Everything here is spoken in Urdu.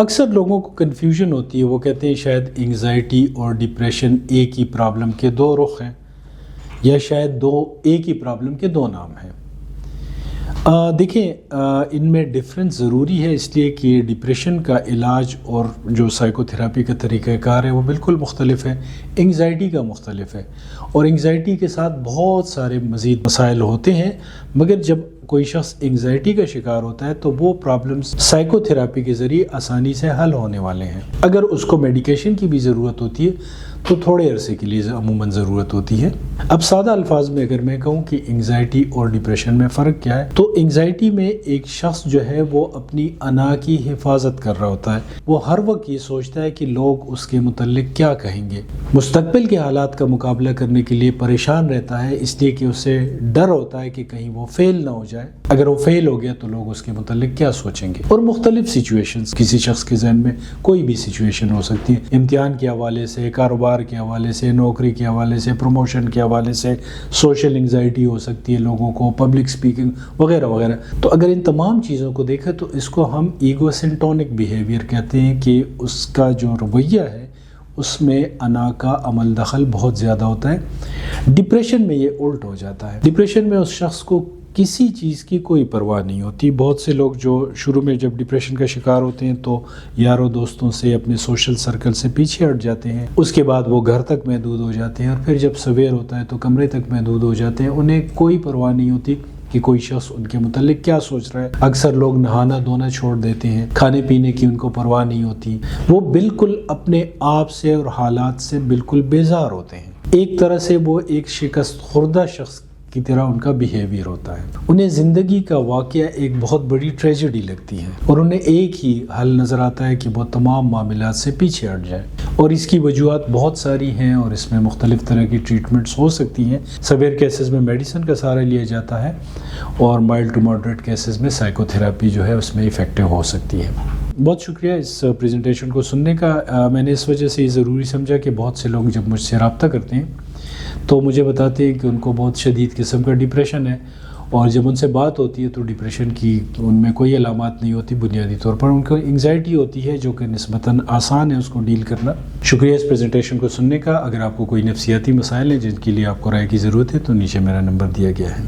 اکثر لوگوں کو کنفیوژن ہوتی ہے، وہ کہتے ہیں شاید انگزائٹی اور ڈپریشن ایک ہی پرابلم کے دو رخ ہیں، یا شاید ایک ہی پرابلم کے دو نام ہیں۔ دیکھیں ان میں ڈفرینس ضروری ہے، اس لیے کہ ڈپریشن کا علاج اور جو سائیکو تھراپی کا طریقہ کار ہے وہ بالکل مختلف ہے، انگزائٹی کا مختلف ہے، اور انگزائٹی کے ساتھ بہت سارے مزید مسائل ہوتے ہیں، مگر جب کوئی شخص انگزائٹی کا شکار ہوتا ہے تو وہ پرابلمس سائیکو تھراپی کے ذریعے آسانی سے حل ہونے والے ہیں۔ اگر اس کو میڈیکیشن کی بھی ضرورت ہوتی ہے تو تھوڑے عرصے کے لیے عموماً ضرورت ہوتی ہے۔ اب سادہ الفاظ میں اگر میں کہوں کہ انگزائٹی اور ڈپریشن میں فرق کیا ہے، تو انگزائٹی میں ایک شخص جو ہے وہ اپنی انا کی حفاظت کر رہا ہوتا ہے، وہ ہر وقت یہ سوچتا ہے کہ لوگ اس کے متعلق کیا کہیں گے، مستقبل کے حالات کا مقابلہ کرنے کے لیے پریشان رہتا ہے، اس لیے کہ اسے ڈر ہوتا ہے کہ کہیں وہ فیل نہ ہو جائے، اگر وہ فیل ہو گیا تو لوگ اس کے متعلق کیا سوچیں گے۔ اور مختلف سچویشنز، کسی شخص کے ذہن میں کوئی بھی سچویشن ہو سکتی ہے، امتحان کے حوالے سے، کاروبار کے حوالے سے، نوکری کے حوالے سے، پروموشن کے حوالے سے، سوشل انگزائٹی ہو سکتی ہے لوگوں کو، پبلک سپیکنگ وغیرہ وغیرہ۔ تو اگر ان تمام چیزوں کو دیکھیں تو اس کو ہم ایگو سنٹونک بیہیویئر کہتے ہیں، کہ اس کا جو رویہ ہے اس میں انا کا عمل دخل بہت زیادہ ہوتا ہے۔ ڈپریشن میں یہ الٹ ہو جاتا ہے، ڈپریشن میں اس شخص کو کسی چیز کی کوئی پرواہ نہیں ہوتی۔ بہت سے لوگ جو شروع میں جب ڈپریشن کا شکار ہوتے ہیں تو یاروں دوستوں سے، اپنے سوشل سرکل سے پیچھے ہٹ جاتے ہیں، اس کے بعد وہ گھر تک محدود ہو جاتے ہیں، اور پھر جب سویر ہوتا ہے تو کمرے تک محدود ہو جاتے ہیں، انہیں کوئی پرواہ نہیں ہوتی کہ کوئی شخص ان کے متعلق کیا سوچ رہا ہے۔ اکثر لوگ نہانا دھونا چھوڑ دیتے ہیں، کھانے پینے کی ان کو پرواہ نہیں ہوتی، وہ بالکل اپنے آپ سے اور حالات سے بالکل بیزار ہوتے ہیں۔ ایک طرح سے وہ ایک شکست خوردہ شخص کی طرح ان کا بیہیویئر ہوتا ہے، انہیں زندگی کا واقعہ ایک بہت بڑی ٹریجڈی لگتی ہے، اور انہیں ایک ہی حل نظر آتا ہے کہ وہ تمام معاملات سے پیچھے ہٹ جائیں، اور اس کی وجوہات بہت ساری ہیں، اور اس میں مختلف طرح کی ٹریٹمنٹس ہو سکتی ہیں۔ سویر کیسز میں میڈیسن کا سہارا لیا جاتا ہے، اور مائلڈ ٹو ماڈریٹ کیسز میں سائیکو تھراپی جو ہے اس میں افیکٹو ہو سکتی ہے۔ بہت شکریہ اس پریزنٹیشن کو سننے کا۔ میں نے اس وجہ سے یہ ضروری سمجھا کہ بہت سے لوگ جب مجھ سے رابطہ کرتے ہیں تو مجھے بتاتے ہیں کہ ان کو بہت شدید قسم کا ڈپریشن ہے، اور جب ان سے بات ہوتی ہے تو ڈپریشن کی ان میں کوئی علامات نہیں ہوتی، بنیادی طور پر ان کو انگزائٹی ہوتی ہے جو کہ نسبتاً آسان ہے اس کو ڈیل کرنا۔ شکریہ اس پریزنٹیشن کو سننے کا۔ اگر آپ کو کوئی نفسیاتی مسائل ہیں جن کے لیے آپ کو رائے کی ضرورت ہے تو نیچے میرا نمبر دیا گیا ہے۔